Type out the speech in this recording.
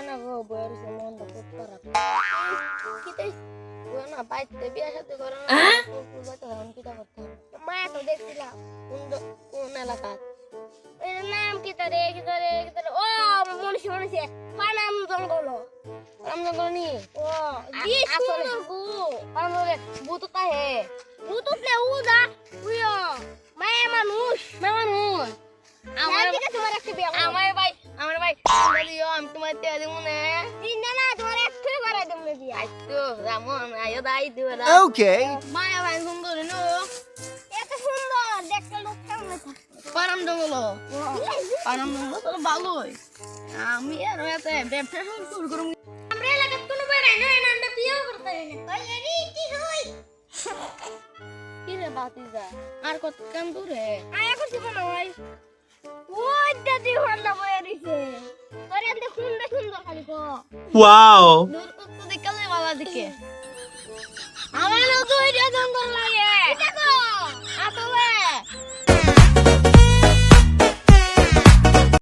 না গো বইয়ের মনটা খুব খারাপ কি তাই ও না বাইতে বিয়ে সাথে করে না পূজাতে হন কিটা করতে মায়া তো দেখছিলাম কোন এলাকা এর নাম কি তারে ও মনুষ্য পানাম জঙ্গল নি ও জি সুন্দর গো পানাম জঙ্গলে ভূত তাহে ভূত নে উদা উইও মায়া মানুষ আমার দিকে তোমার একটা বিয়ে আমার ভাই দিও আমি তোমার তে দেবো না দিন না তোমার একটু করে দেবো বিয়ে আইতো রামন আয়ো দাই দিও না ওকে মায়া ভাই সুন্দর নো এত সুন্দর দেখতে লোক কেমন পানাম জঙ্গল তো ভালোই আমি আর এত ব্যবসা শুরু করব আমরা এলাকার কোনো বেড়াই না আমরা বিয়েও করতে না ওই রেডি কি হই কি রে বাতিজা আর কত কাম দূরে আয়া করছি না ভাই ওই দাদি হন্ডা বয়ে দিছে আরে এত সুন্দর খালি তো ওয়াও দূর তো দেখলে বাবা দিকে আমার তো এটা সুন্দর লাগে